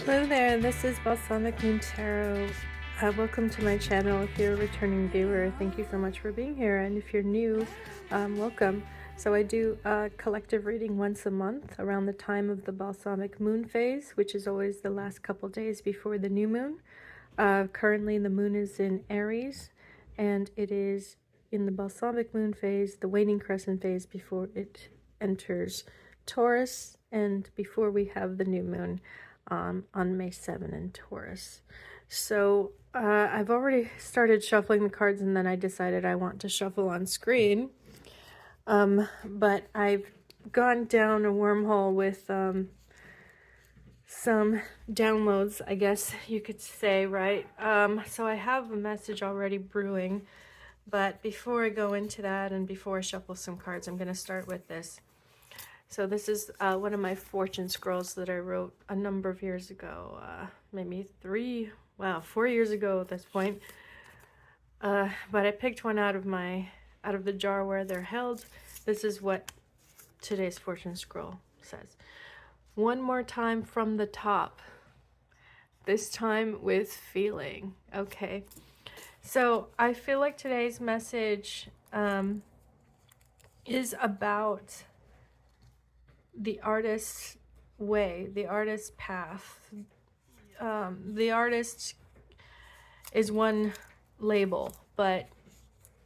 Hello there, this is Balsamic Moon Tarot. Welcome to my channel. If you're a returning viewer, thank you so much for being here, and if you're new, welcome. So I do a collective reading once a month around the time of the Balsamic Moon phase, which is always the last couple days before the new moon. Currently the moon is in Aries, and it is in the Balsamic Moon phase, the waning crescent phase, before it enters Taurus and before we have the new moon on May 7 in Taurus. So I've already started shuffling the cards, and then I decided I want to shuffle on screen. But I've gone down a wormhole with some downloads, I guess you could say, right? So I have a message already brewing, but before I go into that and before I shuffle some cards, I'm going to start with this. So this is one of my fortune scrolls that I wrote a number of years ago, maybe 4 years ago at this point. But I picked one out of the jar where they're held. This is what today's fortune scroll says. One more time from the top, this time with feeling. Okay, so I feel like today's message is about the artist's way, the artist's path. The artist is one label, but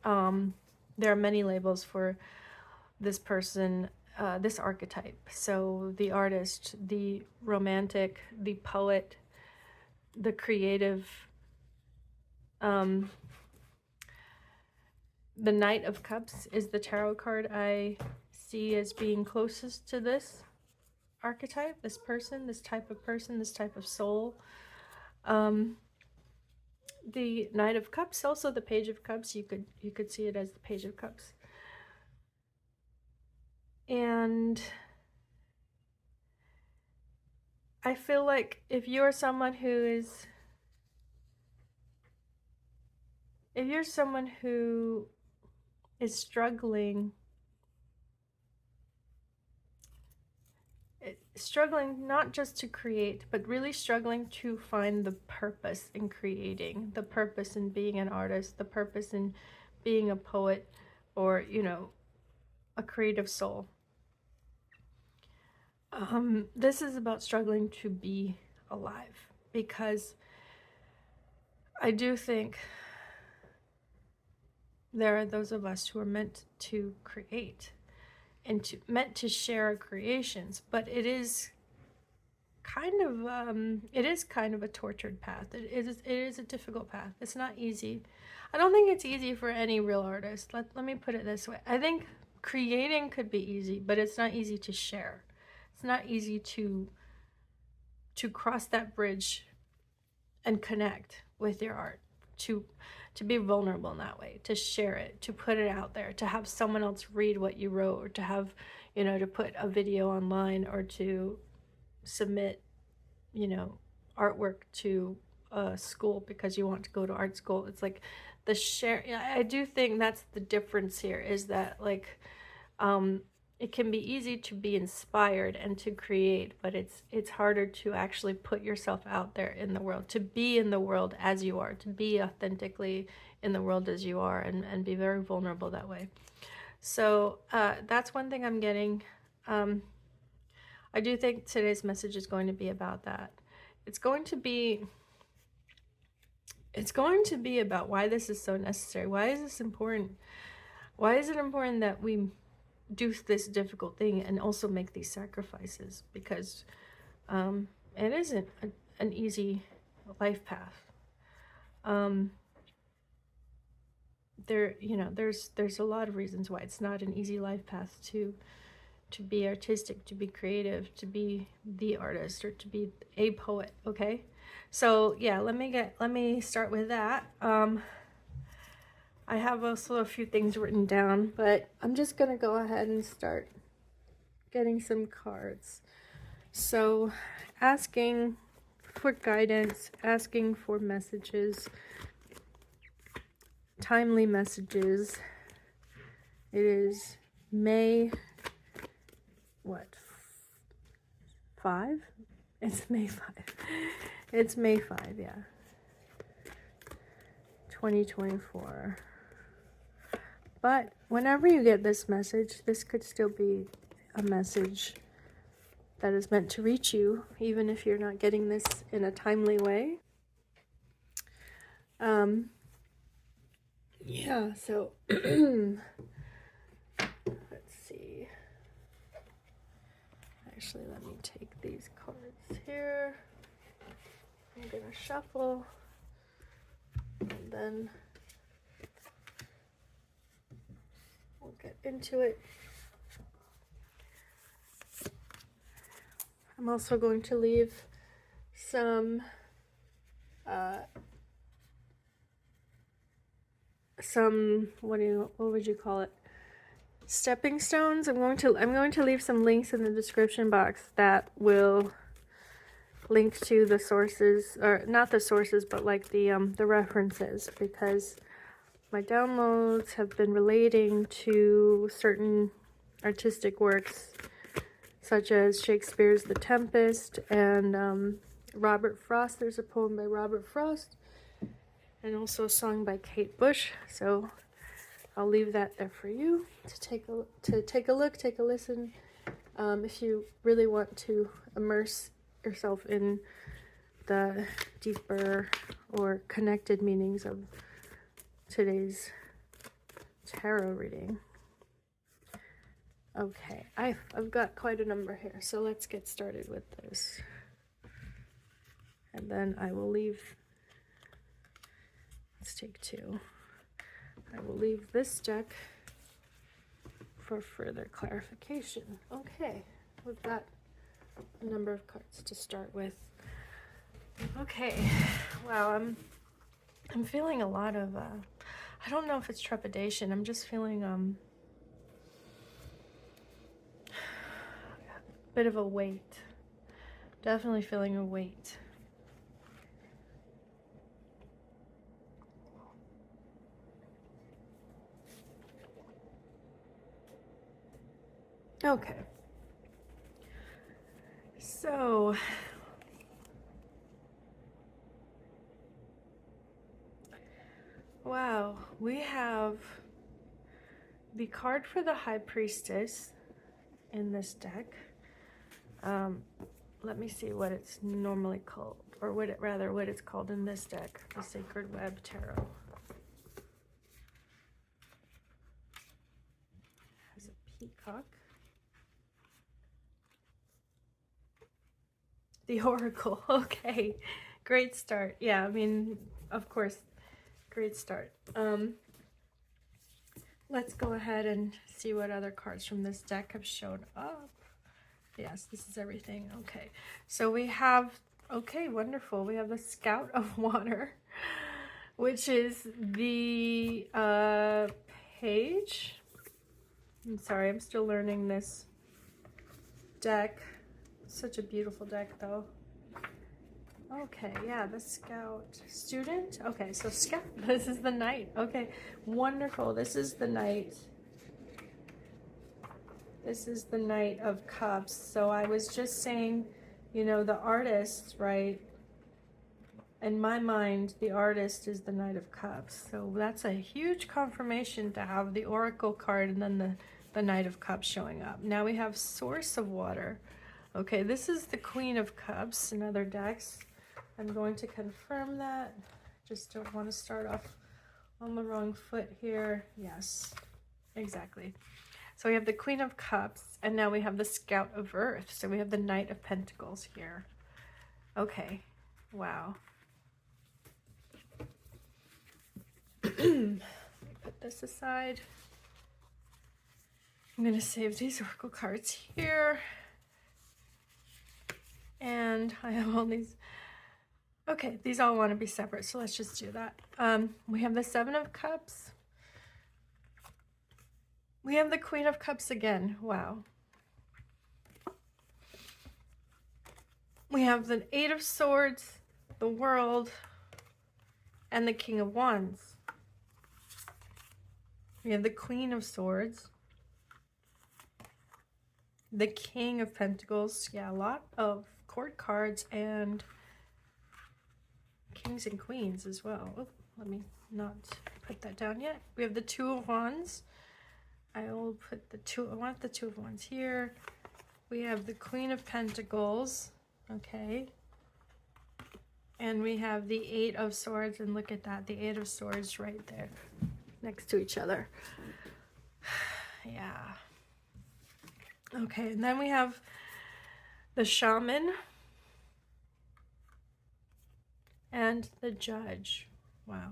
there are many labels for this person, this archetype. So the artist, the romantic, the poet, the creative. The Knight of Cups is the tarot card I see as being closest to this archetype, this person, this type of soul. The Knight of Cups, also the Page of Cups, you could see it as the Page of Cups. And I feel like if you're someone who is struggling not just to create, but really struggling to find the purpose in creating, the purpose in being an artist, the purpose in being a poet, or, you know, a creative soul. This is about struggling to be alive, because I do think there are those of us who are meant to create and meant to share our creations, but it is kind of a tortured path. It is a difficult path. It's not easy. I don't think it's easy for any real artist. Let me put it this way. I think creating could be easy, but it's not easy to share. It's not easy to cross that bridge and connect with your art, to be vulnerable in that way, to share it, to put it out there, to have someone else read what you wrote, or to have, you know, to put a video online, or to submit, you know, artwork to a school because you want to go to art school. It's like the share. I do think that's the difference here, is that, like, it can be easy to be inspired and to create, but it's harder to actually put yourself out there in the world, to be in the world as you are, to be authentically in the world as you are, and be very vulnerable that way. So that's one thing I'm getting. I do think today's message is going to be about that. It's going to be about why this is so necessary. Why is this important? Why is it important that we do this difficult thing and also make these sacrifices? Because it isn't an easy life path. There's a lot of reasons why it's not an easy life path to be artistic, to be creative, to be the artist, or to be a poet. Okay, so yeah, let me start with that. I have also a few things written down, but I'm just gonna go ahead and start getting some cards. So asking for guidance, asking for messages, timely messages. It is May 5? It's May 5. It's May 5, yeah. 2024. But whenever you get this message, this could still be a message that is meant to reach you, even if you're not getting this in a timely way. Yeah, so let's see. Actually, let me take these cards here. I'm gonna shuffle, and then we'll get into it. I'm also going to leave some what would you call it, stepping stones. I'm going to leave some links in the description box that will link to the sources, or not the sources, but like the references, because my downloads have been relating to certain artistic works such as Shakespeare's The Tempest and Robert Frost. There's a poem by Robert Frost and also a song by Kate Bush. So I'll leave that there for you to take a look, take a listen. If you really want to immerse yourself in the deeper or connected meanings of today's tarot reading. Okay, I've got quite a number here, so let's get started with this. And then I will leave, let's take two. I will leave this deck for further clarification. Okay, we've got a number of cards to start with. Okay, wow, I'm feeling a lot of, I don't know if it's trepidation, I'm just feeling, a bit of a weight. Definitely feeling a weight. Okay. So, wow, we have the card for the High Priestess in this deck. Let me see what it's normally called, or what it's called in this deck, the Sacred Web Tarot. Has a peacock. The Oracle. Okay, great start. Yeah, I mean, of course, great start. Let's go ahead and see what other cards from this deck have shown up. Yes, this is everything. Okay, so we have, okay, wonderful. We have the Scout of Water, which is the page. I'm sorry, I'm still learning this deck. Such a beautiful deck, though. Okay, yeah, the Scout student. Okay, so Scout, this is the Knight. Okay, wonderful. This is the Knight. This is the Knight of Cups. So I was just saying, you know, the artist, right? In my mind, the artist is the Knight of Cups. So that's a huge confirmation to have the Oracle card and then the Knight of Cups showing up. Now we have Source of Water. Okay, this is the Queen of Cups in other decks. I'm going to confirm that. Just don't want to start off on the wrong foot here. Yes, exactly. So we have the Queen of Cups, and now we have the Scout of Earth. So we have the Knight of Pentacles here. Okay, wow. Let me put this aside. I'm going to save these Oracle cards here. And I have all these. Okay, these all want to be separate, so let's just do that. We have the Seven of Cups. We have the Queen of Cups again. Wow. We have the Eight of Swords, the World, and the King of Wands. We have the Queen of Swords, the King of Pentacles. Yeah, a lot of court cards and kings and queens as well. Oh, let me not put that down yet. We have the Two of Wands. I will put I want the Two of Wands here. We have the Queen of Pentacles. Okay. And we have the Eight of Swords, and look at that, the Eight of Swords right there next to each other. Yeah. Okay, and then we have the Shaman and the Judge. Wow.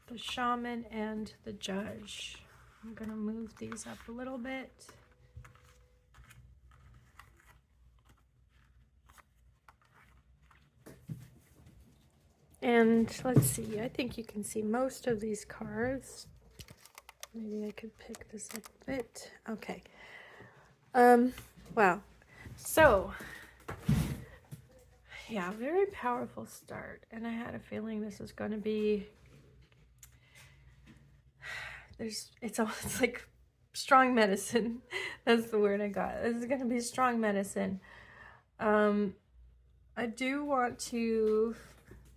The Shaman and the Judge. I'm going to move these up a little bit. And let's see, I think you can see most of these cards. Maybe I could pick this up a bit. Okay. Wow. So, yeah, very powerful start. And I had a feeling this was going to be, it's like strong medicine. That's the word I got. This is going to be strong medicine. I do want to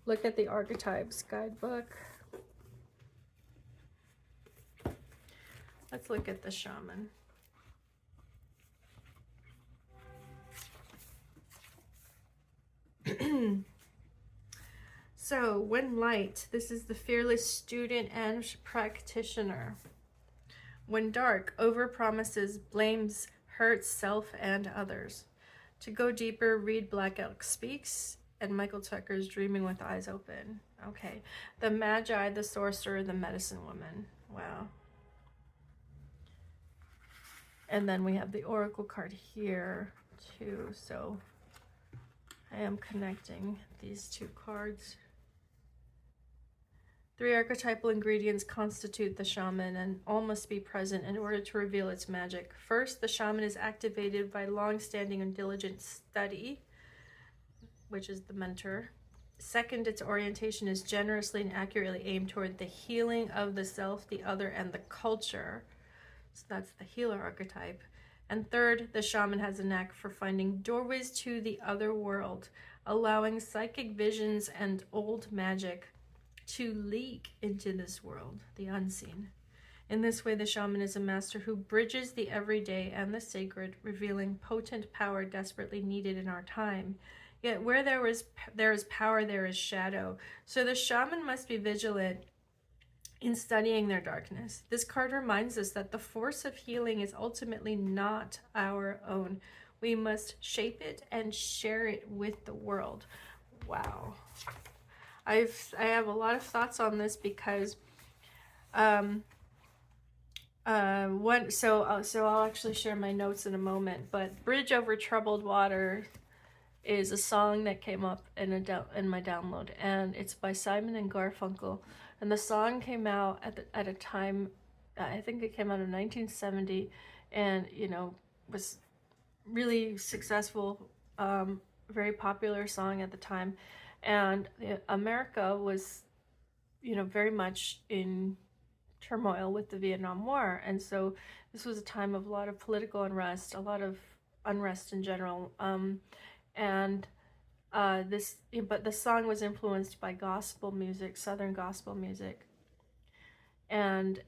look at the Archetypes guidebook. Let's look at the Shaman. So, when light, this is the fearless student and practitioner. When dark, overpromises, blames, hurts self and others. To go deeper, read Black Elk Speaks and Michael Tucker's Dreaming with Eyes Open. Okay. The Magi, the Sorcerer, the Medicine Woman. Wow. And then we have the Oracle card here too. So I am connecting these two cards. 3 archetypal ingredients constitute the shaman, and all must be present in order to reveal its magic. First, the shaman is activated by long-standing and diligent study, which is the mentor. Second, its orientation is generously and accurately aimed toward the healing of the self, the other, and the culture. So that's the healer archetype. And third, the shaman has a knack for finding doorways to the other world, allowing psychic visions and old magic to leak into this world, the unseen. In this way, the shaman is a master who bridges the everyday and the sacred, revealing potent power desperately needed in our time. Yet where there is power, there is shadow. So the shaman must be vigilant in studying their darkness. This card reminds us that the force of healing is ultimately not our own. We must shape it and share it with the world. Wow. I have a lot of thoughts on this because so I'll actually share my notes in a moment, but Bridge Over Troubled Water is a song that came up in my download, and it's by Simon and Garfunkel, and the song came out at a time, I think it came out in 1970, and was really successful, very popular song at the time. And America was, very much in turmoil with the Vietnam War. And so this was a time of a lot of political unrest, a lot of unrest in general. But the song was influenced by gospel music, Southern gospel music. And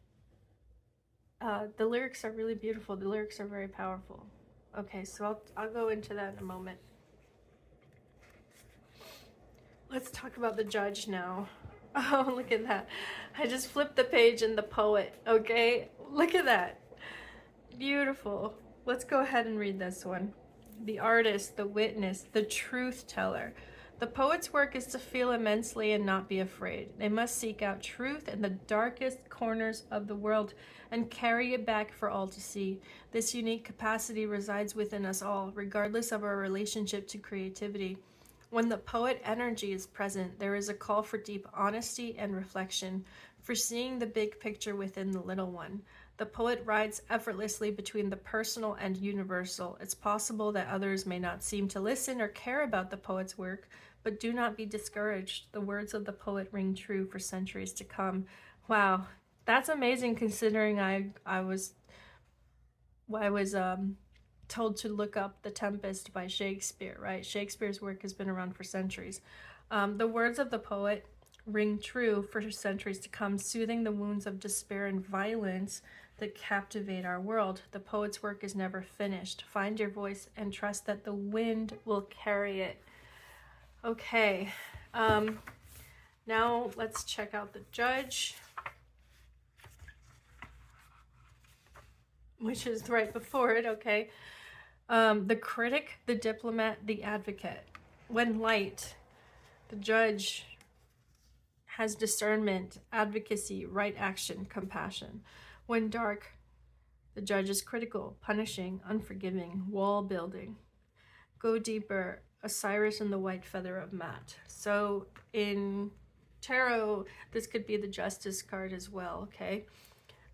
the lyrics are really beautiful. The lyrics are very powerful. Okay, so I'll go into that in a moment. Let's talk about the Judge now. Oh, look at that. I just flipped the page in the Poet, okay? Look at that. Beautiful. Let's go ahead and read this one. The artist, the witness, the truth teller. The poet's work is to feel immensely and not be afraid. They must seek out truth in the darkest corners of the world and carry it back for all to see. This unique capacity resides within us all, regardless of our relationship to creativity. When the poet energy is present, there is a call for deep honesty and reflection, for seeing the big picture within the little one. The poet rides effortlessly between the personal and universal. It's possible that others may not seem to listen or care about the poet's work, but do not be discouraged. The words of the poet ring true for centuries to come. Wow, that's amazing, considering I was told to look up The Tempest by Shakespeare, right? Shakespeare's work has been around for centuries. The words of the poet ring true for centuries to come, soothing the wounds of despair and violence that captivate our world. The poet's work is never finished. Find your voice and trust that the wind will carry it. Okay, now let's check out the Judge, which is right before it, okay? The critic, the diplomat, the advocate. When light, the Judge has discernment, advocacy, right action, compassion. When dark, the Judge is critical, punishing, unforgiving, wall building. Go deeper, Osiris and the white feather of Maat. So in tarot, this could be the Justice card as well, okay?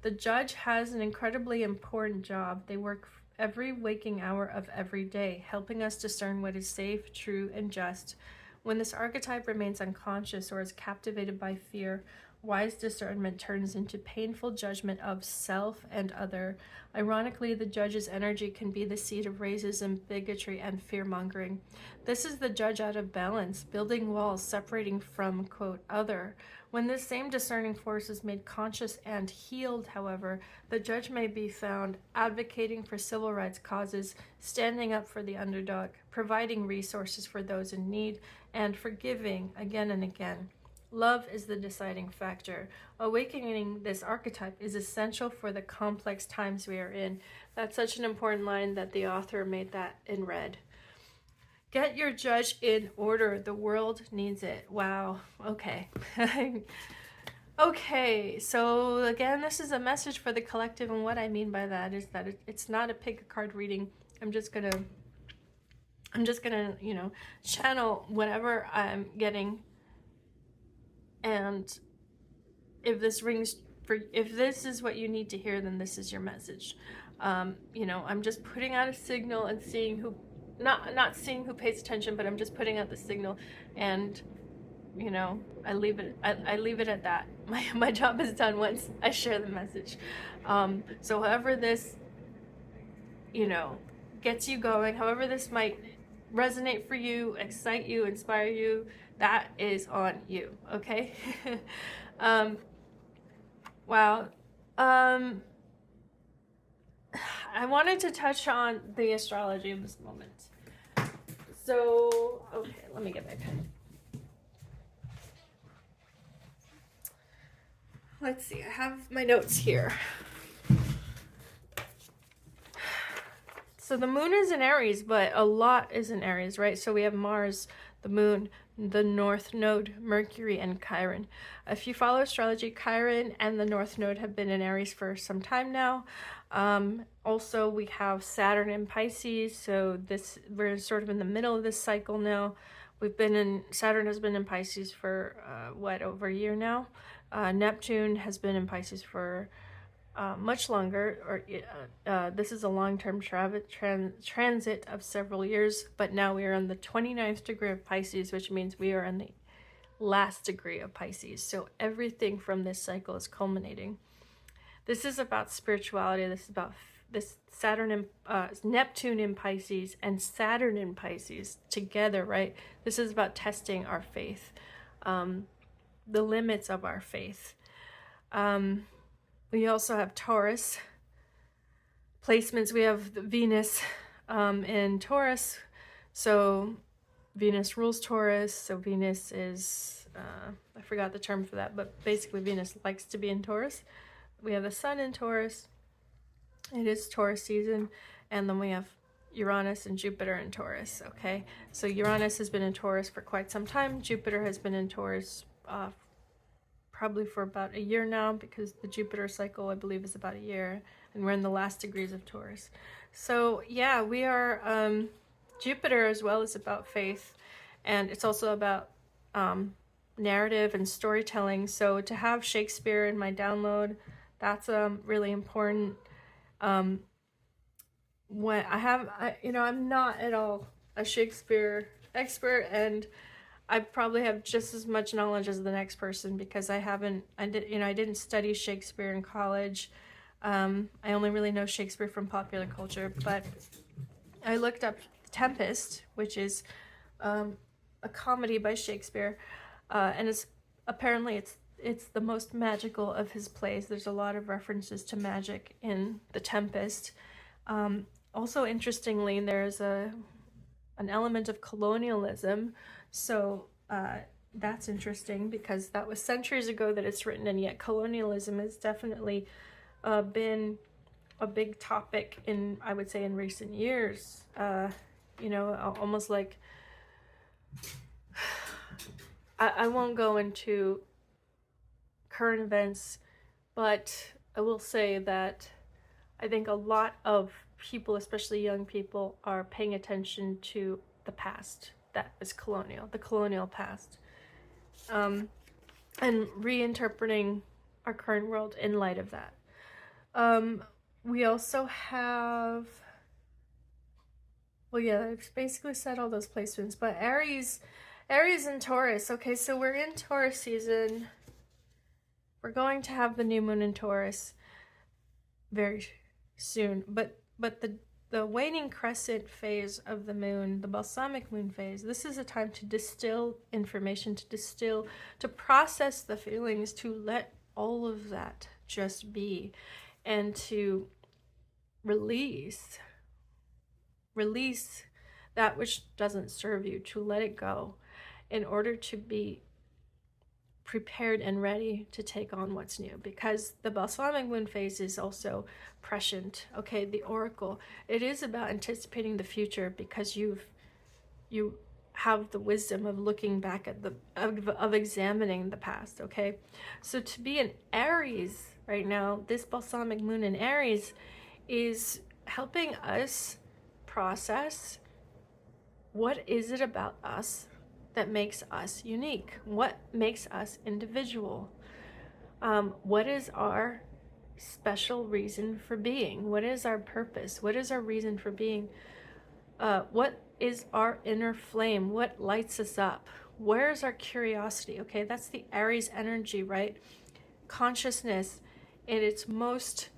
The Judge has an incredibly important job. They work every waking hour of every day, helping us discern what is safe, true, and just. When this archetype remains unconscious or is captivated by fear, wise discernment turns into painful judgment of self and other. Ironically, the Judge's energy can be the seed of racism, bigotry, and fear-mongering. This is the Judge out of balance, building walls separating from, quote, other. When this same discerning force is made conscious and healed, however, the Judge may be found advocating for civil rights causes, standing up for the underdog, providing resources for those in need, and forgiving again and again. Love is the deciding factor. Awakening this archetype is essential for the complex times we are in. That's such an important line that the author made that in red. Get your Judge in order. The world needs it. Wow. Okay. Okay, so again, this is a message for the collective, and what I mean by that is that it's not a pick a card reading. I'm just gonna, you know, channel whatever I'm getting. And if this is what you need to hear, then this is your message. You know, I'm just putting out a signal and seeing who, not seeing who pays attention, but I'm just putting out the signal, and you know, I leave it at that. My job is done once I share the message. So however this, you know, gets you going, however this might resonate for you, excite you, inspire you, that is on you, okay? Wow. I wanted to touch on the astrology of this moment. So, okay, let me get my pen. Let's see, I have my notes here. So the moon is in Aries, but a lot is in Aries, right? So we have Mars, the moon, the North Node, Mercury, and Chiron. If you follow astrology, Chiron and the North Node have been in Aries for some time now. Also, we have Saturn in Pisces, so we're sort of in the middle of this cycle now. Saturn has been in Pisces for, over a year now. Neptune has been in Pisces for much longer, this is a long-term transit of several years, but now we are in the 29th degree of Pisces, which means we are in the last degree of Pisces. So everything from this cycle is culminating. This is about spirituality. This is about this Neptune in Pisces and Saturn in Pisces together, right? This is about testing our faith, the limits of our faith. We also have Taurus placements. We have Venus in Taurus. So Venus rules Taurus. So Venus is, I forgot the term for that, but basically Venus likes to be in Taurus. We have the Sun in Taurus. It is Taurus season. And then we have Uranus and Jupiter in Taurus, okay? So Uranus has been in Taurus for quite some time. Jupiter has been in Taurus probably for about a year now, because the Jupiter cycle, I believe, is about a year, and we're in the last degrees of Taurus. So yeah, we are, Jupiter as well is about faith, and it's also about narrative and storytelling. So to have Shakespeare in my download, that's really important. I'm not at all a Shakespeare expert, and I probably have just as much knowledge as the next person, because I didn't study Shakespeare in college. I only really know Shakespeare from popular culture, but I looked up Tempest, which is a comedy by Shakespeare, and it's apparently it's the most magical of his plays. There's a lot of references to magic in The Tempest. Also, interestingly, there's an element of colonialism, so that's interesting because that was centuries ago that it's written, and yet colonialism has definitely been a big topic in, I would say, in recent years. You know, almost like, I won't go into current events, but I will say that I think a lot of people, especially young people, are paying attention to the past that is colonial, the colonial past, and reinterpreting our current world in light of that. We also have, well, yeah, I've basically said all those placements, but Aries and Taurus. Okay, so we're in Taurus season. We're going to have the new moon in Taurus very soon, but the waning crescent phase of the moon, the balsamic moon phase, this is a time to distill information, to process the feelings, to let all of that just be, and to release that which doesn't serve you, to let it go in order to be prepared and ready to take on what's new. Because the balsamic moon phase is also prescient, okay, the oracle. It is about anticipating the future because you have the wisdom of looking back at of examining the past, okay? So to be in Aries right now, this balsamic moon in Aries is helping us process what is it about us that makes us unique? What makes us individual? What is our special reason for being? What is our purpose? What is our reason for being? What is our inner flame? What lights us up? Where's our curiosity? Okay, that's the Aries energy, right? Consciousness in its most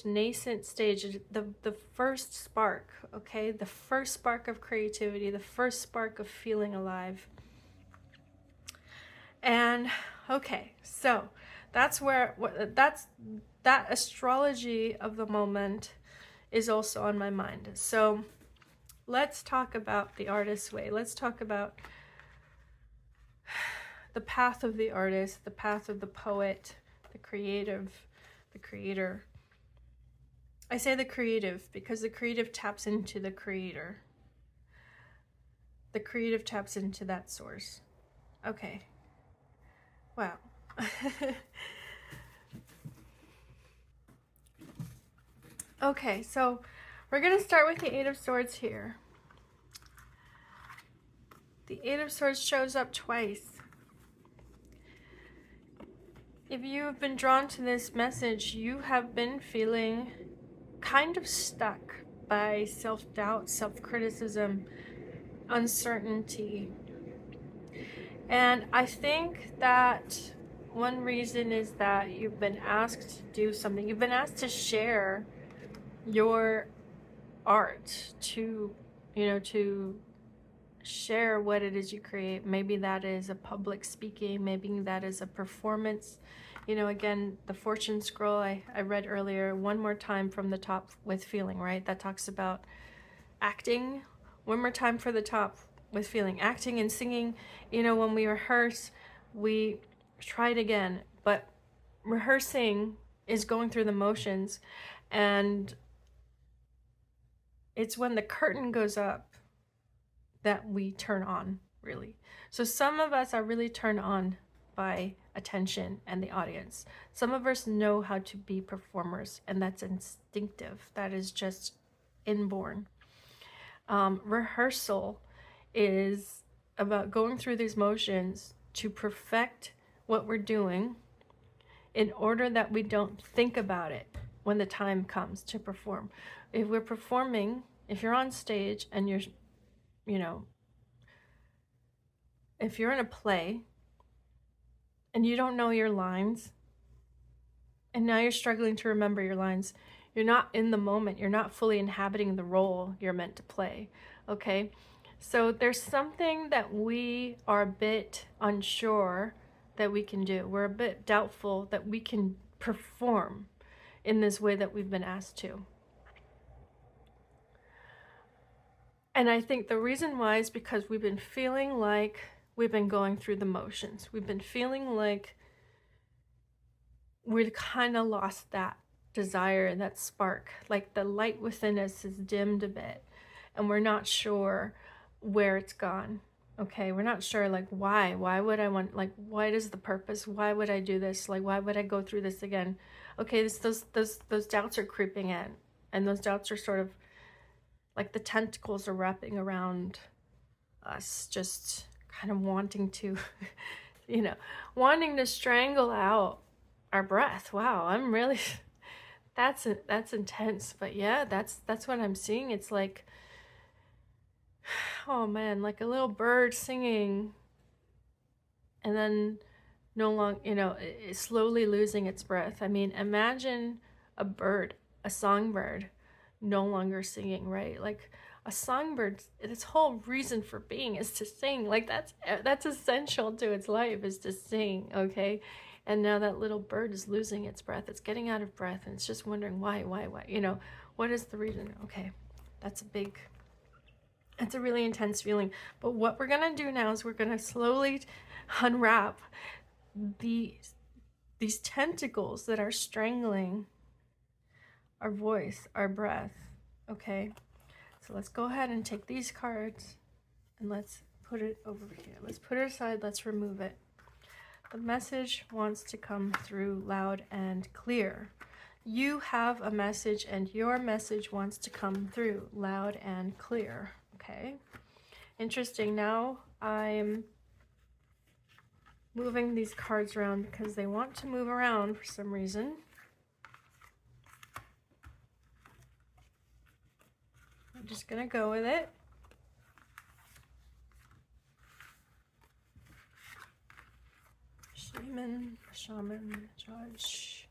nascent stage, the first spark, okay, the first spark of creativity, the first spark of feeling alive. And okay, so that's where that astrology of the moment is also on my mind. So let's talk about the artist's way. Let's talk about the path of the artist, the path of the poet, the creative, the creator. I say the creative because the creative taps into the creator. The creative taps into that source. Okay. Wow. Okay, so we're going to start with the Eight of Swords here. The Eight of Swords shows up twice. If you have been drawn to this message, you have been feeling kind of stuck by self-doubt, self-criticism, uncertainty. And I think that one reason is that you've been asked to do something. You've been asked to share your art, to share what it is you create. Maybe that is a public speaking, maybe that is a performance. Again, the fortune scroll I read earlier, one more time from the top with feeling, right? That talks about acting. One more time for the top with feeling. Acting and singing, when we rehearse, we try it again. But rehearsing is going through the motions, and it's when the curtain goes up that we turn on, really. So some of us are really turned on by attention and the audience. Some of us know how to be performers, and that's instinctive. That is just inborn. Rehearsal is about going through these motions to perfect what we're doing in order that we don't think about it when the time comes to perform. If we're performing, if you're on stage and you're, if you're in a play and you don't know your lines, and now you're struggling to remember your lines, You're not in the moment. You're not fully inhabiting the role you're meant to play. Okay? So there's something that we are a bit unsure that we can do. We're a bit doubtful that we can perform in this way that we've been asked to. And I think the reason why is because we've been feeling like we've been going through the motions. We've been feeling like we've kind of lost that desire, that spark. Like the light within us is dimmed a bit, and we're not sure where it's gone. Okay, we're not sure, like, why would I want, like, what is the purpose? Why would I do this? Like, why would I go through this again? Okay, those doubts are creeping in, and those doubts are sort of like the tentacles are wrapping around us, just kind of wanting to wanting to strangle out our breath. Wow, I'm really that's intense. But yeah, that's what I'm seeing. It's like, oh man, like a little bird singing, and then no longer, it's slowly losing its breath. I mean, imagine a bird, a songbird, no longer singing, right? Like a songbird, its whole reason for being is to sing. Like that's essential to its life, is to sing. Okay, and now that little bird is losing its breath. It's getting out of breath, and it's just wondering why. What is the reason? Okay, that's a really intense feeling. But what we're gonna do now is we're gonna slowly unwrap these tentacles that are strangling our voice, our breath. Okay, so let's go ahead and take these cards and let's put it over here. Let's put it aside. Let's remove it. The message wants to come through loud and clear. You have a message, and your message wants to come through loud and clear. Okay, interesting. Now I'm moving these cards around because they want to move around for some reason. I'm just gonna go with it. Shaman, Judge.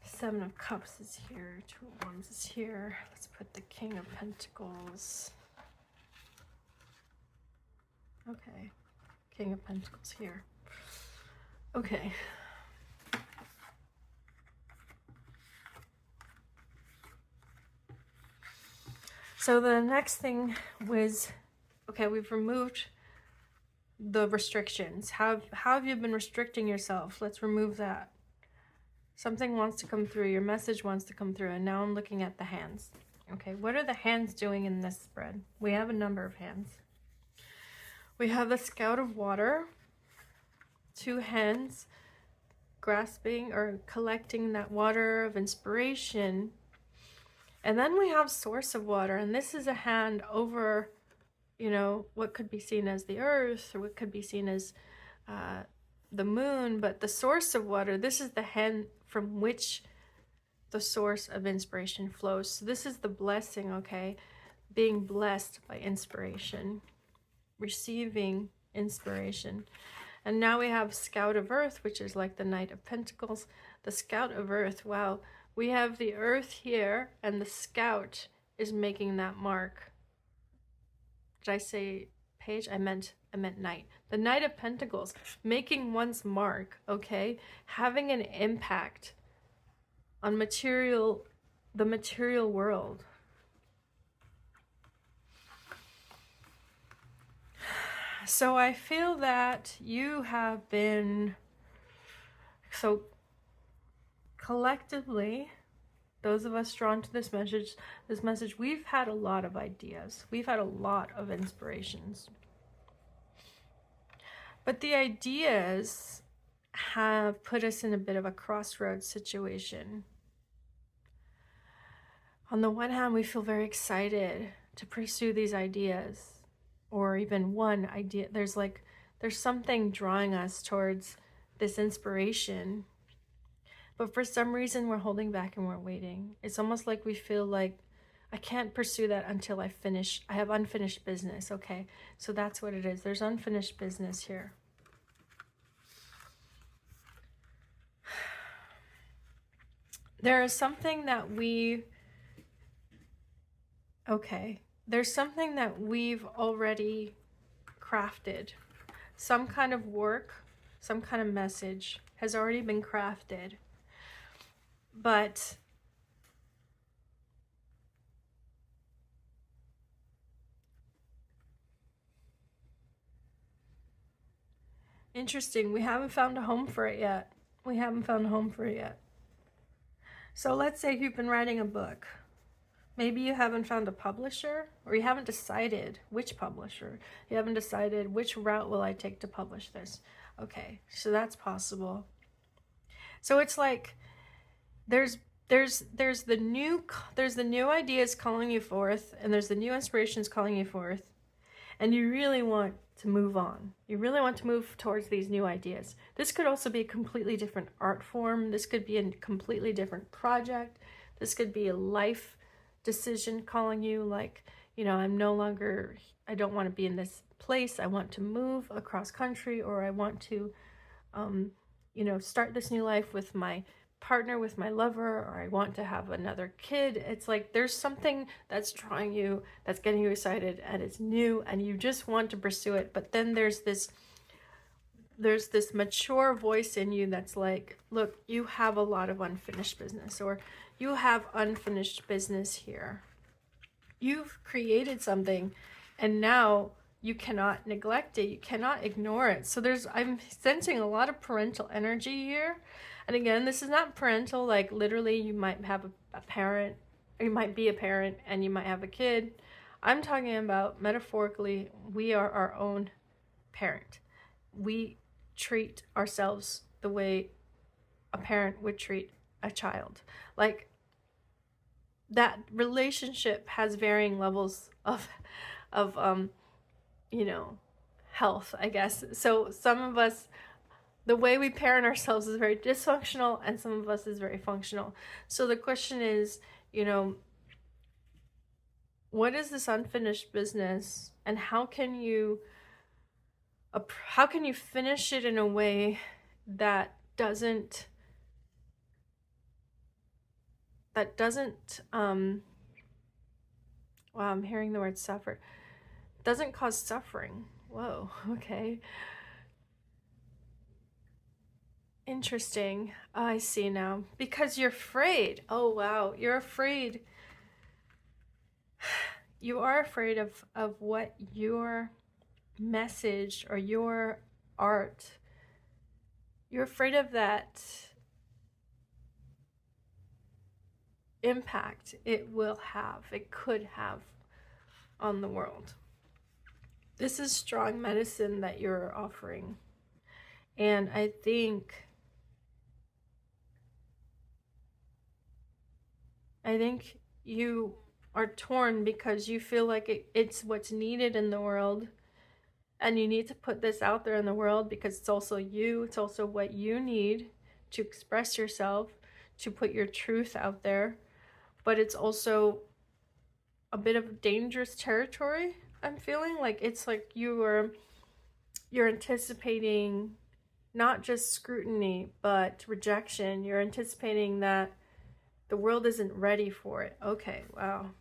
Seven of Cups is here. Two of Wands is here. Let's put the King of Pentacles. Okay, King of Pentacles here. Okay. So the next thing was, okay, we've removed the restrictions. How have you been restricting yourself? Let's remove that. Something wants to come through. Your message wants to come through. And now I'm looking at the hands. Okay, what are the hands doing in this spread? We have a number of hands. We have the Scout of Water. Two hands grasping or collecting that water of inspiration. And then we have Source of Water. And this is a hand over, what could be seen as the earth, or what could be seen as the moon. But the Source of Water, this is the hand from which the source of inspiration flows. So this is the blessing, okay? Being blessed by inspiration, receiving inspiration. And now we have Scout of Earth, which is like the Knight of Pentacles. The Scout of Earth, wow. We have the Earth here, and the Scout is making that mark. Did I say page? I meant Knight. The Knight of Pentacles, making one's mark, okay? Having an impact on the material world. So I feel that you have been, so collectively, those of us drawn to this message, we've had a lot of ideas. We've had a lot of inspirations. But the ideas have put us in a bit of a crossroads situation. On the one hand, we feel very excited to pursue these ideas, or even one idea. There's something drawing us towards this inspiration. But for some reason, we're holding back and we're waiting. It's almost like we feel like, I can't pursue that until I have unfinished business. Okay, so that's what it is. There's unfinished business here. There is something that there's something that we've already crafted. Some kind of work, some kind of message has already been crafted. But interesting, we haven't found a home for it yet. We haven't found a home for it yet. So let's say you've been writing a book. Maybe you haven't found a publisher, or you haven't decided which publisher. You haven't decided which route will I take to publish this. Okay, so that's possible. So it's like there's the new ideas calling you forth, and there's the new inspirations calling you forth, and you really want to move on. You really want to move towards these new ideas. This could also be a completely different art form. This could be a completely different project. This could be a life decision calling you, like, you know, I don't want to be in this place. I want to move across country, or I want to, you know, start this new life with my partner, with my lover, or I want to have another kid. It's like there's something that's drawing you, that's getting you excited, and it's new, and you just want to pursue it. But then there's this mature voice in you that's like, look, you have a lot of unfinished business, or you have unfinished business here. You've created something, and now you cannot neglect it. You cannot ignore it. So I'm sensing a lot of parental energy here. And again, this is not parental, like literally you might have a parent, or you might be a parent and you might have a kid. I'm talking about metaphorically, we are our own parent. We treat ourselves the way a parent would treat a child. Like, that relationship has varying levels of you know, health, I guess. So some of us, the way we parent ourselves is very dysfunctional, and some of us is very functional. So the question is, you know, what is this unfinished business, and how can you finish it in a way that doesn't wow, I'm hearing the word suffer, doesn't cause suffering. Whoa, okay. Interesting. I see now. Because you're afraid. Oh, wow. You're afraid. You are afraid of what your message or your art, you're afraid of that impact it could have on the world. This is strong medicine that you're offering. And I think you are torn because you feel like it's what's needed in the world, and you need to put this out there in the world because it's also you, it's also what you need to express yourself, to put your truth out there. But it's also a bit of dangerous territory. I'm feeling like it's like you're anticipating not just scrutiny but rejection. You're anticipating that the world isn't ready for it. Okay, wow.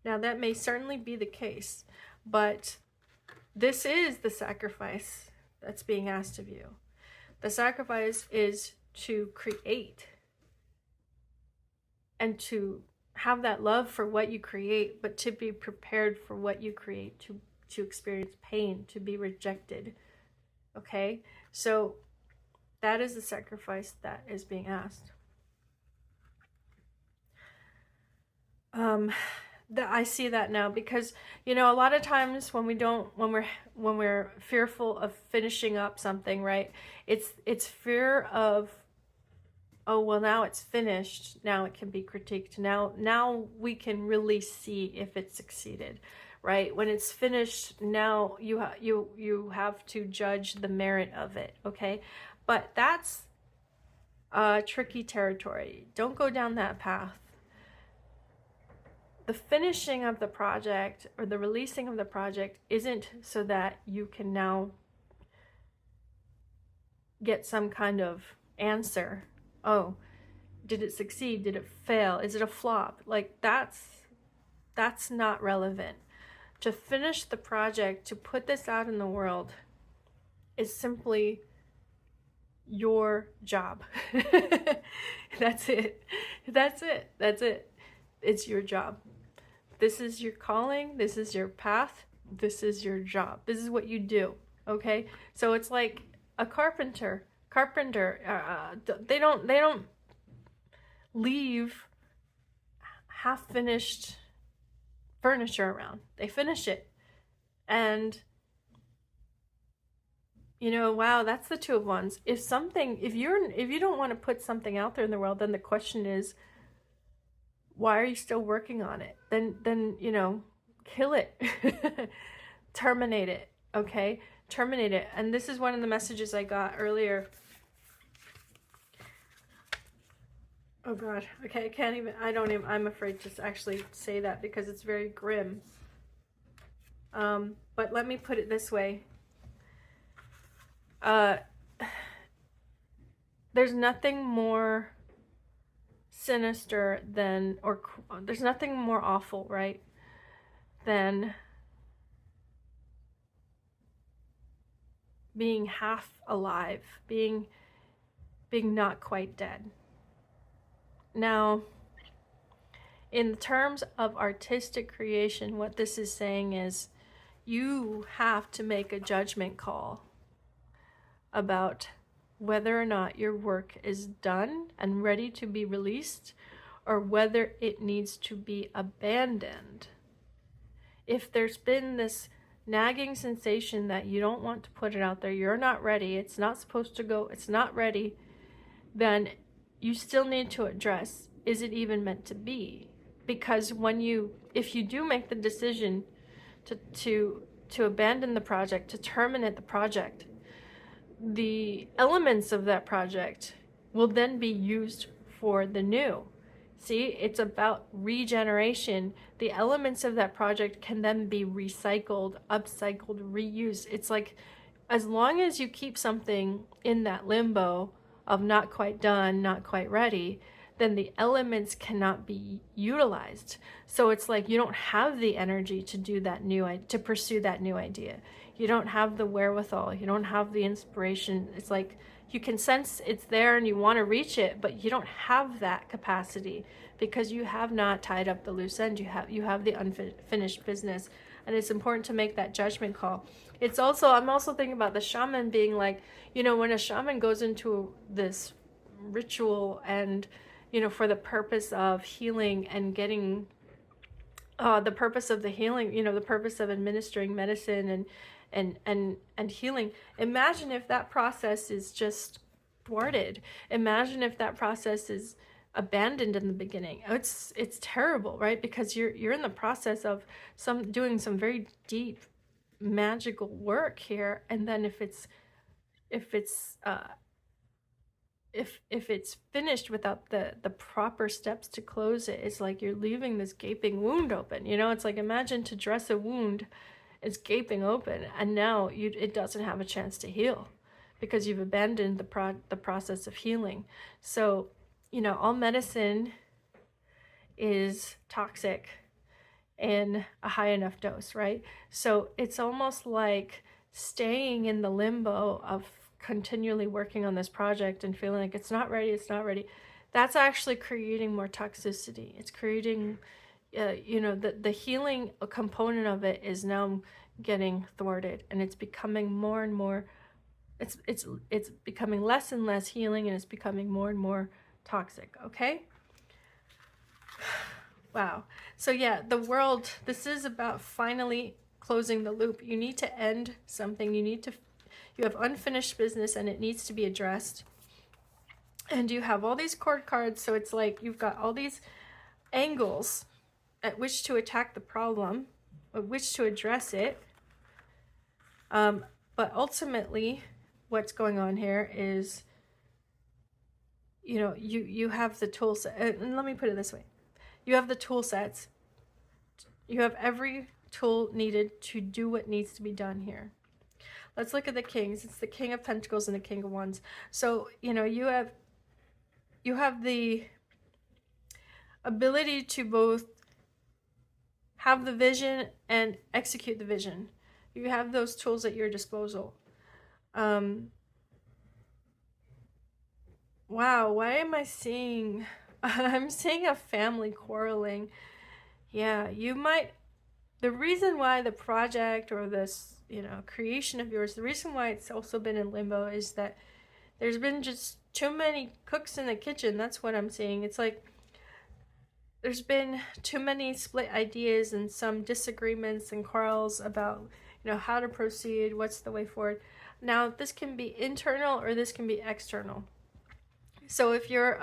Now that may certainly be the case, but this is the sacrifice that's being asked of you. The sacrifice is to create and to have that love for what you create, but to be prepared for what you create, to experience pain, to be rejected. Okay? So that is the sacrifice that is being asked. I see that now because, you know, a lot of times when we're fearful of finishing up something, right? It's fear of, oh, well, now it's finished. Now it can be critiqued. Now we can really see if it succeeded, right? When it's finished, now you have to judge the merit of it, okay? But that's tricky territory. Don't go down that path. The finishing of the project or the releasing of the project isn't so that you can now get some kind of answer. Oh, Did it succeed? Did it fail? Is it a flop? Like, that's not relevant. To finish the project, to put this out in the world, is simply your job. That's it. That's it. That's it. It's your job. This is your calling. This is your path. This is your job. This is what you do. Okay? So it's like a carpenter. They don't leave half-finished furniture around. They finish it. And you know, wow, that's the Two of Wands. If you don't want to put something out there in the world, then the question is, why are you still working on it? Then you know, kill it. Terminate it. Okay? Terminate it. And this is one of the messages I got earlier. Oh God. Okay, I'm afraid to actually say that because it's very grim. But let me put it this way. There's nothing more sinister than, or there's nothing more awful, right, than being half alive, being not quite dead. Now, in terms of artistic creation, what this is saying is you have to make a judgment call about whether or not your work is done and ready to be released, or whether it needs to be abandoned. If there's been this nagging sensation that you don't want to put it out there, you're not ready, it's not supposed to go, it's not ready, then you still need to address, is it even meant to be? Because if you do make the decision to abandon the project, to terminate the project, the elements of that project will then be used for the new. See, it's about regeneration. The elements of that project can then be recycled, upcycled, reused. It's like, as long as you keep something in that limbo of not quite done, not quite ready, then the elements cannot be utilized. So it's like you don't have the energy to do that to pursue that new idea. You don't have the wherewithal. You don't have the inspiration. It's like you can sense it's there and you want to reach it, but you don't have that capacity because you have not tied up the loose end. You have the unfinished business, and it's important to make that judgment call. I'm also thinking about the shaman being like, you know, when a shaman goes into this ritual and, you know, for the purpose of healing and getting the purpose of the healing, you know, the purpose of administering medicine and healing. Imagine if that process is just thwarted. Imagine if that process is abandoned in the beginning. It's terrible, right? Because you're in the process of doing some very deep magical work here, and then if it's finished without the proper steps to close it, it's like you're leaving this gaping wound open. You know, it's like, imagine to dress a wound, it's gaping open, and now it doesn't have a chance to heal because you've abandoned the process of healing. So, you know, all medicine is toxic in a high enough dose, right? So it's almost like staying in the limbo of continually working on this project and feeling like it's not ready. That's actually creating more toxicity. It's creating, you know, the healing component of it is now getting thwarted, and it's becoming more and more, it's becoming less and less healing, and it's becoming more and more toxic. Okay. Wow. So yeah, the world, this is about finally closing the loop. You need to end something. You have unfinished business and it needs to be addressed. And you have all these court cards. So it's like you've got all these angles at which to attack the problem, at which to address it. But ultimately what's going on here is, you know, you have the tools, and let me put it this way. You have the tool sets. You have every tool needed to do what needs to be done here. Let's look at the kings. It's the King of Pentacles and the King of Wands. So, you know, you have the ability to both have the vision and execute the vision. You have those tools at your disposal. Wow, why am I seeing... I'm seeing a family quarreling. Yeah, you might... The reason why the project or this, creation of yours, the reason why it's also been in limbo is that there's been just too many cooks in the kitchen. That's what I'm seeing. It's like there's been too many split ideas and some disagreements and quarrels about, how to proceed, what's the way forward. Now, this can be internal or this can be external. So if you're,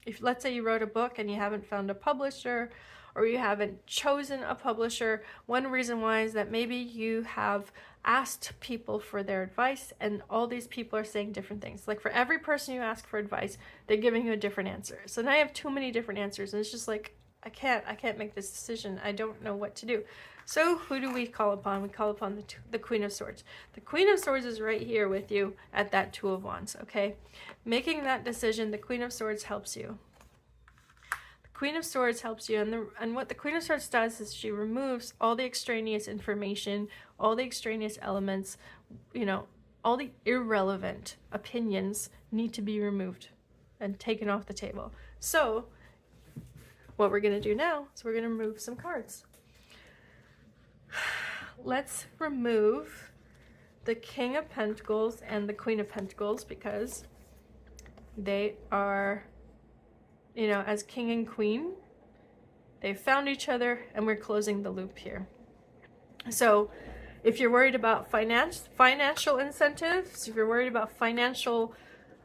if let's say you wrote a book and you haven't found a publisher, or you haven't chosen a publisher, one reason why is that maybe you have asked people for their advice and all these people are saying different things. Like for every person you ask for advice, they're giving you a different answer. So now you have too many different answers and it's just like, I can't make this decision. I don't know what to do. So who do we call upon? We call upon the Queen of Swords. The Queen of Swords is right here with you at that Two of Wands, okay? Making that decision, the Queen of Swords helps you. Queen of Swords helps you, and what the Queen of Swords does is she removes all the extraneous information, all the extraneous elements, all the irrelevant opinions need to be removed and taken off the table. So what we're going to do now is we're going to remove some cards. Let's remove the King of Pentacles and the Queen of Pentacles because they are... as king and queen, they found each other and we're closing the loop here. So if you're worried about financial incentives, if you're worried about financial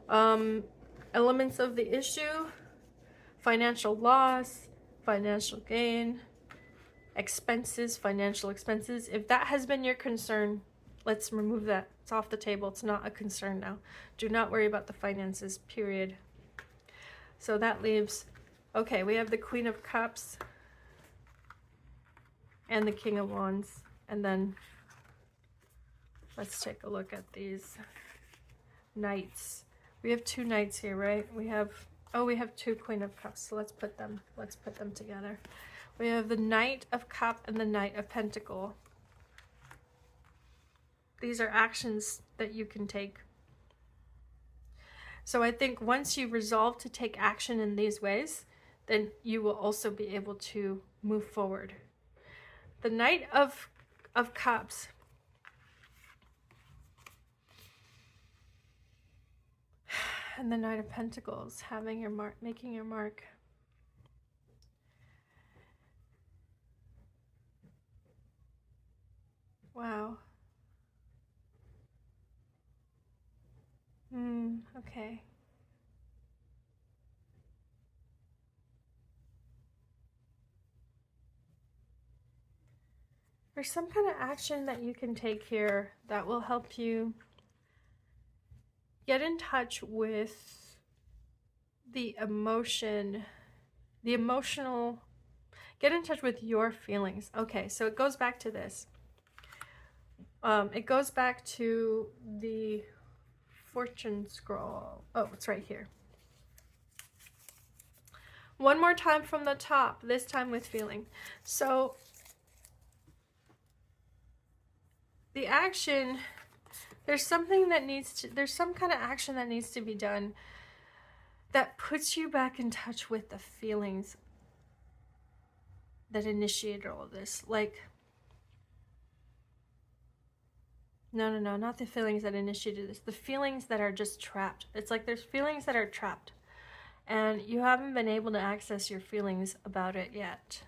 elements of the issue, financial loss, financial gain, expenses, financial expenses, if that has been your concern, let's remove that. It's off the table. It's not a concern now. Do not worry about the finances, period. So that leaves, okay, we have the Queen of Cups and the King of Wands. And then let's take a look at these knights. We have two knights here, right? We have two Queen of Cups. So let's put them together. We have the Knight of Cup and the Knight of Pentacle. These are actions that you can take. So I think once you resolve to take action in these ways, then you will also be able to move forward. The Knight of Cups. And the Knight of Pentacles, having your mark, making your mark. Wow. Okay. There's some kind of action that you can take here that will help you get in touch with the emotional, get in touch with your feelings. Okay, so it goes back to this. It goes back to the fortune scroll. Oh, it's right here. One more time from the top, this time with feeling. So the action, there's some kind of action that needs to be done that puts you back in touch with the feelings that initiated all of this. Like, no, not the feelings that initiated this. The feelings that are just trapped. It's like there's feelings that are trapped. And you haven't been able to access your feelings about it yet.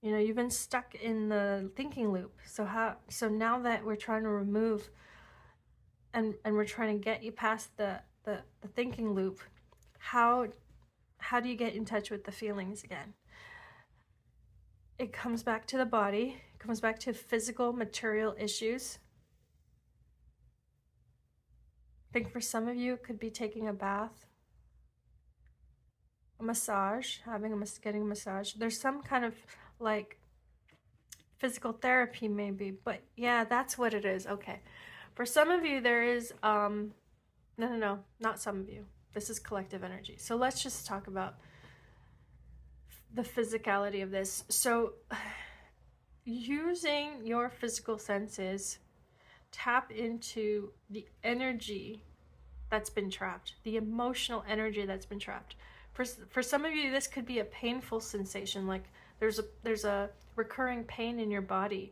You've been stuck in the thinking loop. So now that we're trying to remove and we're trying to get you past the thinking loop, how do you get in touch with the feelings again? It comes back to the body. It comes back to physical, material issues. I think for some of you, it could be taking a bath, a massage, getting a massage. There's some kind of like physical therapy maybe, but yeah, that's what it is. Okay. For some of you, there is, no, not some of you. This is collective energy. So let's just talk about the physicality of this. So using your physical senses, tap into the energy that's been trapped, the emotional energy that's been trapped. For some of you, this could be a painful sensation, like there's a recurring pain in your body,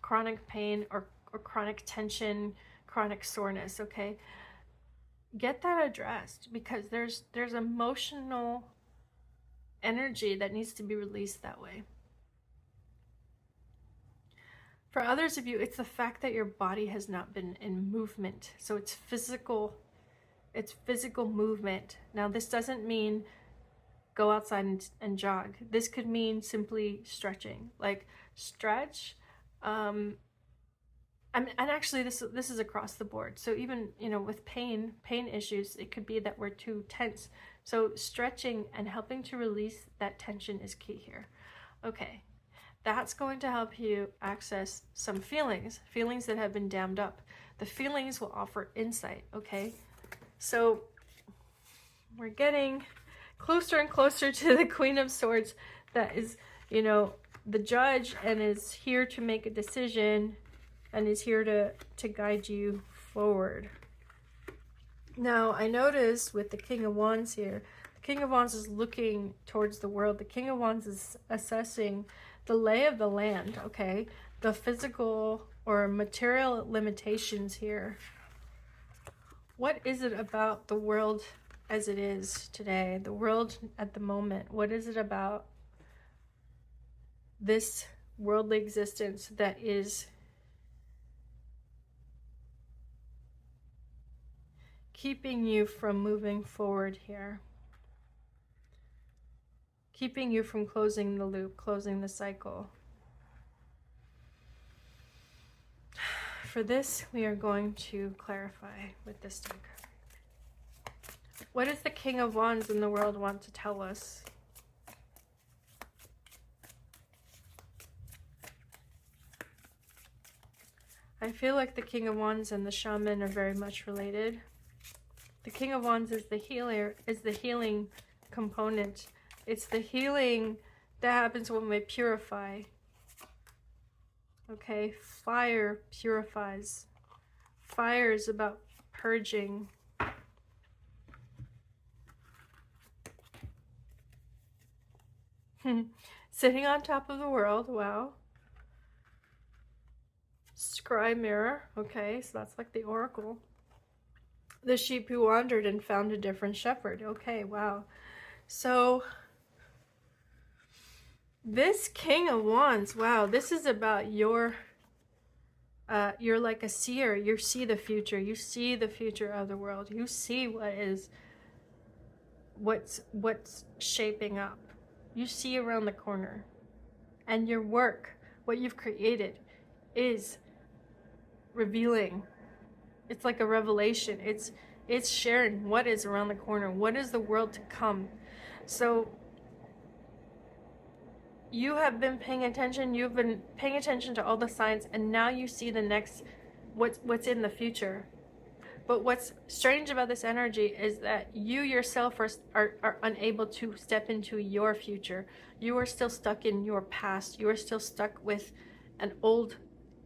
chronic pain or chronic tension, chronic soreness, okay? Get that addressed, because there's emotional energy that needs to be released that way. For others of you, it's the fact that your body has not been in movement. So it's physical movement. Now, this doesn't mean go outside and jog. This could mean simply stretching, like stretch. And actually this is across the board. So even, with pain issues, it could be that we're too tense. So stretching and helping to release that tension is key here. Okay. That's going to help you access some feelings that have been dammed up. The feelings will offer insight, okay? So we're getting closer and closer to the Queen of Swords, that is, the judge, and is here to make a decision and is here to guide you forward. Now, I noticed with the King of Wands here, the King of Wands is looking towards the world. The King of Wands is assessing the lay of the land, okay? The physical or material limitations here. What is it about the world as it is today? The world at the moment. What is it about this worldly existence that is keeping you from moving forward here? Keeping you from closing the loop, closing the cycle. For this, we are going to clarify with this deck. What does the King of Wands in the world want to tell us? I feel like the King of Wands and the Shaman are very much related. The King of Wands is the healer, is the healing component. It's the healing that happens when we purify. Okay, fire purifies. Fire is about purging. Sitting on top of the world, wow. Scry mirror, okay, so that's like the oracle. The sheep who wandered and found a different shepherd. Okay, wow. So this King of Wands, wow, this is about you're like a seer. You see the future. You see the future of the world. You see what's shaping up. You see around the corner. And your work, what you've created, is revealing. It's like a revelation. It's sharing what is around the corner. What is the world to come? So you have been paying attention. You've been paying attention to all the signs, and now you see the next, what's in the future. But what's strange about this energy is that you yourself are unable to step into your future. You are still stuck in your past. You are still stuck with an old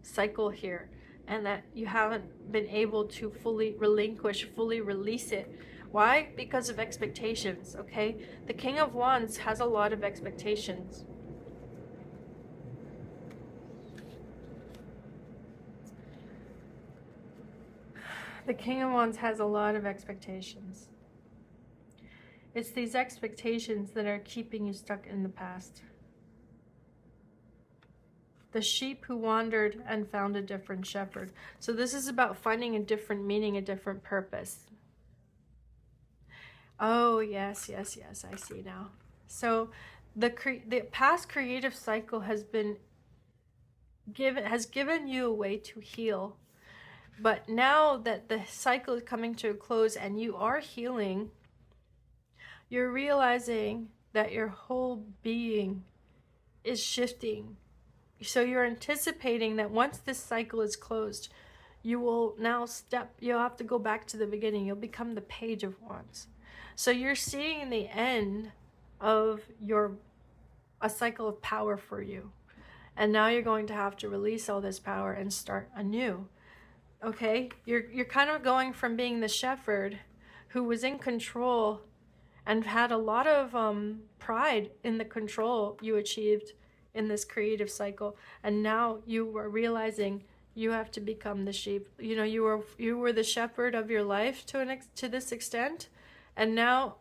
cycle here, and that you haven't been able to fully relinquish, fully release it. Why? Because of expectations, okay? The King of Wands has a lot of expectations. The King of Wands has a lot of expectations. It's these expectations that are keeping you stuck in the past. The sheep who wandered and found a different shepherd. So this is about finding a different meaning, a different purpose. Oh, yes, yes, yes, I see now. So the past creative cycle has given you a way to heal. But now that the cycle is coming to a close and you are healing, you're realizing that your whole being is shifting. So you're anticipating that once this cycle is closed, you will now you'll have to go back to the beginning. You'll become the Page of Wands. So you're seeing the end of a cycle of power for you. And now you're going to have to release all this power and start anew. Okay? You're kind of going from being the shepherd who was in control and had a lot of pride in the control you achieved in this creative cycle, and now you are realizing you have to become the sheep. You know, you were the shepherd of your life to this extent, and now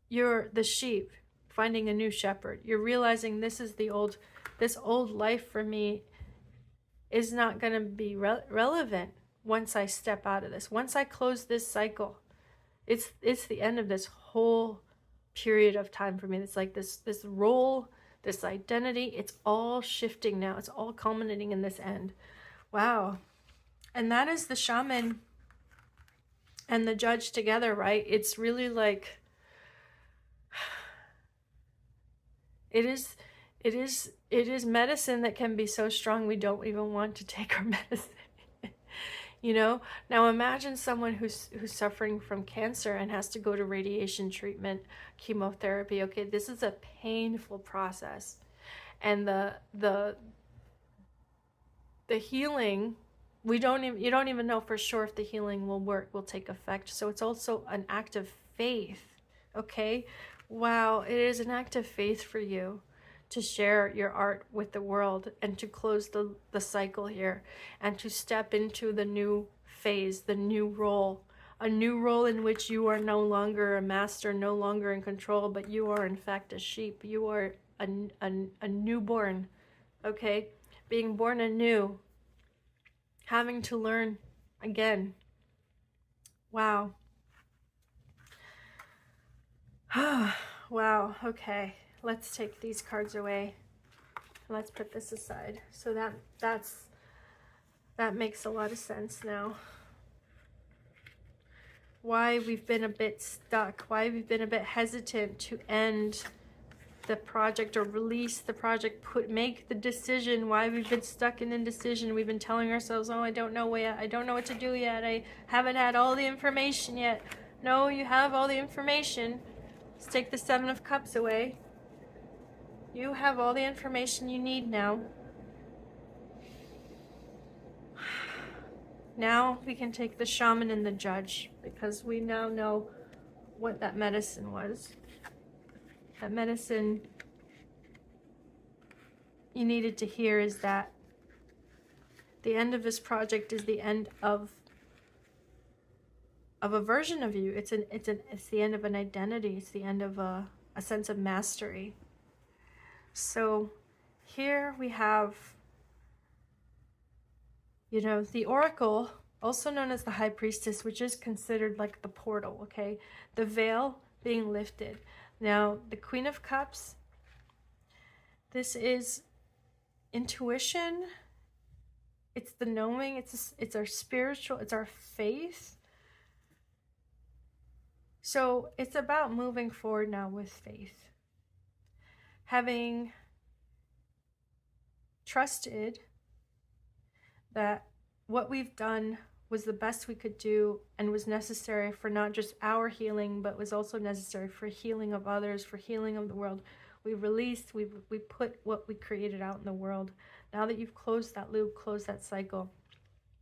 you're the sheep finding a new shepherd. You're realizing this old life for me is not going to be relevant once I step out of this. Once I close this cycle, it's the end of this whole period of time for me. It's like this role, this identity, it's all shifting now. It's all culminating in this end. Wow. And that is the shaman and the judge together, right? It's really like it is medicine that can be so strong we don't even want to take our medicine. You know, now imagine someone who's suffering from cancer and has to go to radiation treatment, chemotherapy. Okay, this is a painful process, and the healing, you don't even know for sure if the healing will take effect. So it's also an act of faith. Okay, wow, it is an act of faith for you to share your art with the world and to close the cycle here and to step into the new phase, the new role, a new role in which you are no longer a master, no longer in control, but you are in fact a sheep. You are a newborn, okay? Being born anew, having to learn again. Wow. Wow, okay. Let's take these cards away. Let's put this aside. So that makes a lot of sense now. Why we've been a bit stuck, why we've been a bit hesitant to end the project or release the project, make the decision, why we've been stuck in indecision. We've been telling ourselves, oh, I don't know yet, I don't know what to do yet, I haven't had all the information yet. No, you have all the information. Let's take the Seven of Cups away. You have all the information you need now. Now we can take the shaman and the judge, because we now know what that medicine was. That medicine you needed to hear is that the end of this project is the end of a version of you. It's the end of an identity. It's the end of a sense of mastery. So here we have, you know, the Oracle, also known as the High Priestess, which is considered like the portal, okay? The veil being lifted. Now, the Queen of Cups, this is intuition. It's the knowing. It's our spiritual, it's our faith. So it's about moving forward now with faith. Having trusted that what we've done was the best we could do and was necessary for not just our healing, but was also necessary for healing of others, for healing of the world. We released, we put what we created out in the world. Now that you've closed that loop, closed that cycle,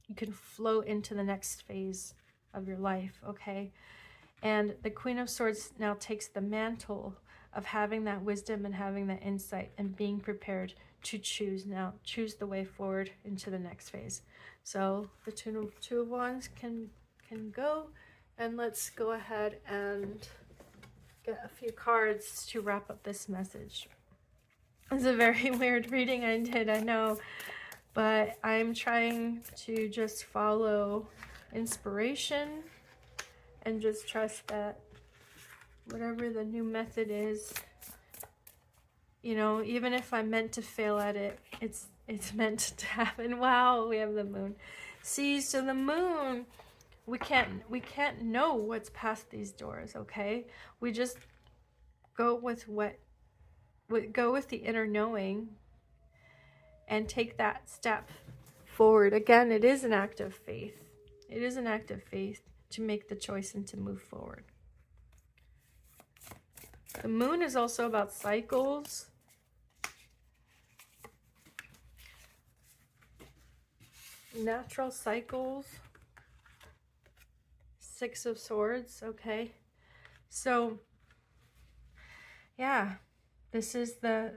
you can flow into the next phase of your life, okay? And the Queen of Swords now takes the mantle of having that wisdom and having that insight and being prepared to choose the way forward into the next phase. So the Two of Wands can go, and let's go ahead and get a few cards to wrap up this message. It's a very weird reading I did, I know, but I'm trying to just follow inspiration and just trust that whatever the new method is, you know, even if I'm meant to fail at it, it's meant to happen. Wow, we have the moon. See, so the moon, we can't know what's past these doors, okay? We just go with the inner knowing and take that step forward. Again, it is an act of faith. It is an act of faith to make the choice and to move forward. The moon is also about cycles. Natural cycles. Six of Swords, okay. So, yeah, this is the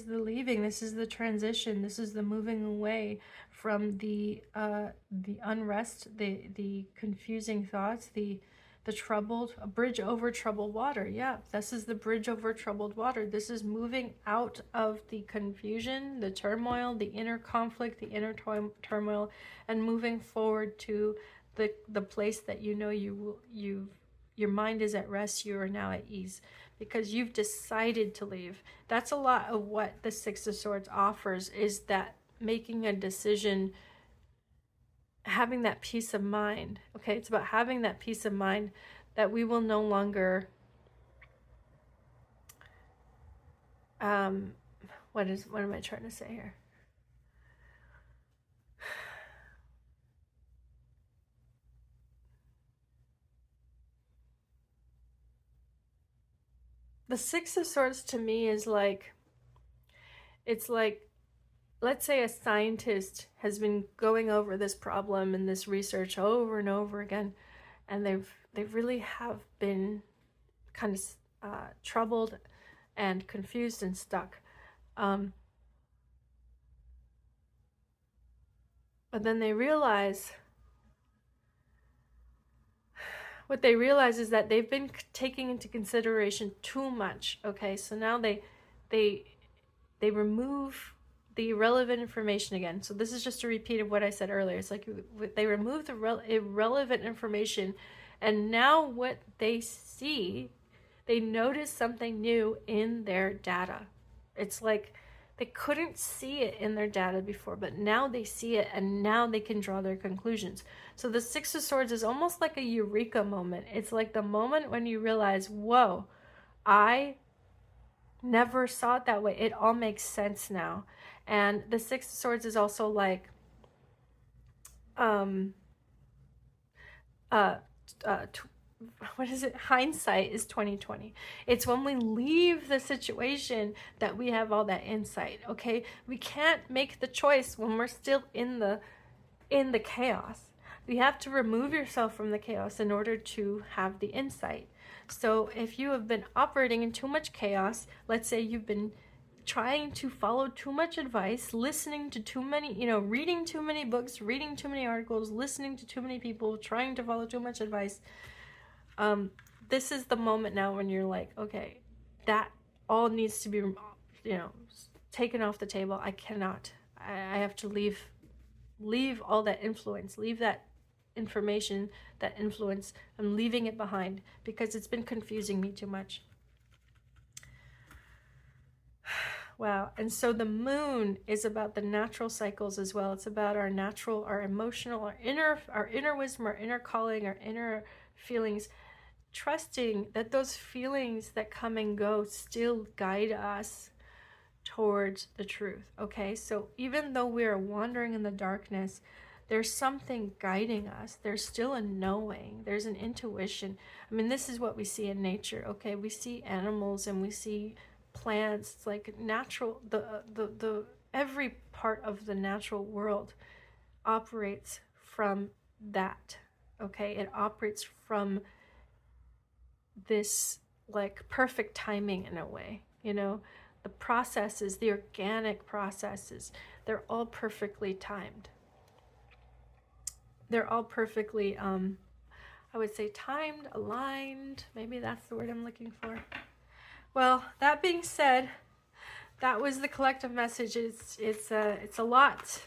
leaving, this is the transition, this is the moving away from the unrest, the confusing thoughts, the troubled, a bridge over troubled water. Yeah, this is the bridge over troubled water. This is moving out of the confusion, the turmoil, the inner conflict, the inner turmoil, and moving forward to the place that you know your mind is at rest. You are now at ease because you've decided to leave. That's a lot of what the Six of Swords offers, is that making a decision, having that peace of mind. Okay, it's about having that peace of mind that we will no longer what am I trying to say here? The Six of Swords to me is like, it's like, let's say a scientist has been going over this problem and this research over and over again, and they really have been kind of troubled and confused and stuck. But then they realize, what they realize is that they've been taking into consideration too much. Okay, so now they remove the irrelevant information again. So this is just a repeat of what I said earlier. It's like they remove the irrelevant information, and now what they see, they notice something new in their data. It's like they couldn't see it in their data before, but now they see it, and now they can draw their conclusions. So the Six of Swords is almost like a eureka moment. It's like the moment when you realize, whoa, I never saw it that way. It all makes sense now. And the Six of Swords is also like what is it? Hindsight is 2020. It's when we leave the situation that we have all that insight. Okay, we can't make the choice when we're still in the chaos. You have to remove yourself from the chaos in order to have the insight. So if you have been operating in too much chaos, let's say you've been trying to follow too much advice, listening to too many, reading too many books, reading too many articles, listening to too many people, trying to follow too much advice, this is the moment now when you're like, okay, that all needs to be, taken off the table. I cannot. I have to leave all that influence, leave that information, that influence. I'm leaving it behind because it's been confusing me too much. Wow. And so the moon is about the natural cycles as well. It's about our natural, our emotional, our inner wisdom, our inner calling, our inner feelings, trusting that those feelings that come and go still guide us towards the truth. Okay, so even though we are wandering in the darkness, there's something guiding us. There's still a knowing, there's an intuition. I mean, this is what we see in nature. Okay, we see animals and we see plants. It's like natural, the every part of the natural world operates from that. Okay, it operates from this like perfect timing in a way, the processes, the organic processes, they're all perfectly timed. They're all perfectly, I would say timed, aligned. Maybe that's the word I'm looking for. Well, that being said, that was the collective message. It's a lot,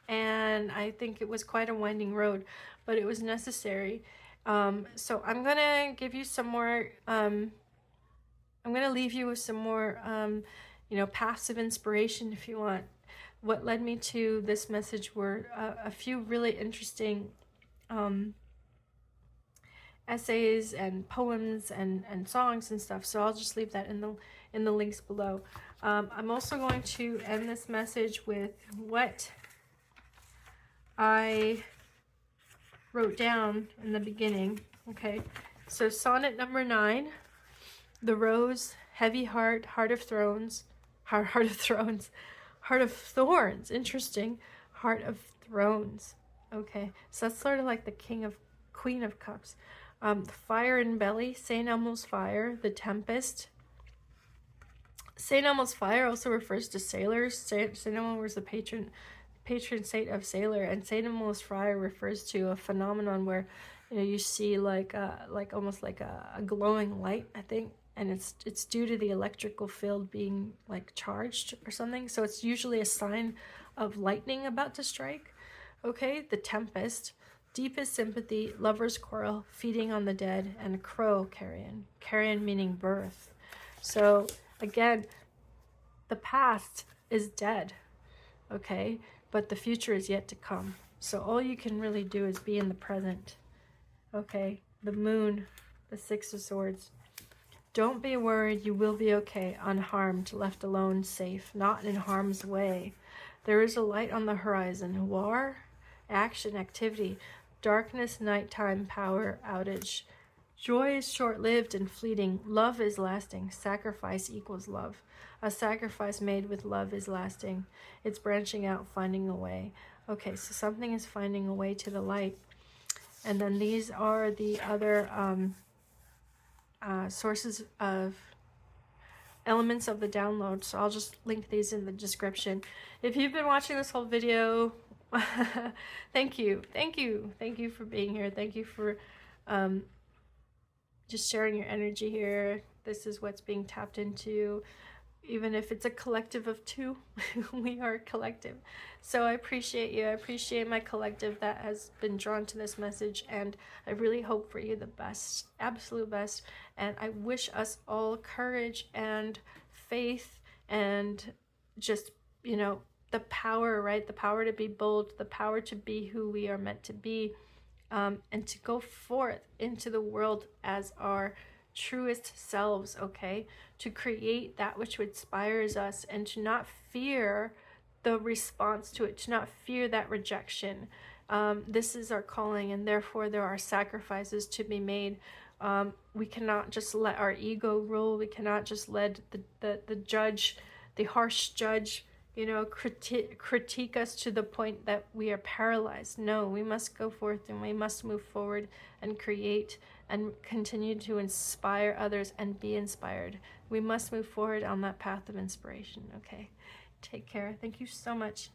and I think it was quite a winding road, but it was necessary. So I'm gonna give you some more. I'm gonna leave you with some more, paths of inspiration if you want. What led me to this message were a few really interesting essays and poems and songs and stuff. So I'll just leave that in the links below. I'm also going to end this message with what I wrote down in the beginning. Okay, so sonnet number 9, the rose heavy heart, heart of thrones, heart of thrones, heart of thorns, interesting, heart of thrones. Okay, so that's sort of like the queen of cups. Fire in belly, St. Elmo's fire, the tempest. St. Elmo's fire also refers to sailors. St. Elmo was the patron saint of sailor, and St. Elmo's fire refers to a phenomenon where, you know, you see like almost like a glowing light, I think, and it's due to the electrical field being like charged or something. So it's usually a sign of lightning about to strike. Okay, the tempest, deepest sympathy, lover's quarrel, feeding on the dead, and a crow, carrion. Carrion meaning birth. So again, the past is dead, okay, but the future is yet to come. So all you can really do is be in the present. Okay, the moon, the Six of Swords. Don't be worried, you will be okay, unharmed, left alone, safe, not in harm's way. There is a light on the horizon. War, action, activity, darkness, nighttime, power, outage. Joy is short-lived and fleeting. Love is lasting. Sacrifice equals love. A sacrifice made with love is lasting. It's branching out, finding a way. Okay, so something is finding a way to the light. And then these are the other sources of elements of the download. So I'll just link these in the description. If you've been watching this whole video, thank you. Thank you. Thank you for being here. Thank you for just sharing your energy here. This is what's being tapped into. Even if it's a collective of two, we are a collective. So I appreciate you. I appreciate my collective that has been drawn to this message, and I really hope for you the best, absolute best. And I wish us all courage and faith and just, you know, the power, right? The power to be bold, the power to be who we are meant to be, and to go forth into the world as our truest selves, okay? To create that which inspires us, and to not fear the response to it, to not fear that rejection. This is our calling, and therefore there are sacrifices to be made. We cannot just let our ego rule. We cannot just let the judge, the harsh judge, you know, critique us to the point that we are paralyzed. No, we must go forth and we must move forward and create and continue to inspire others and be inspired. We must move forward on that path of inspiration, okay? Take care. Thank you so much.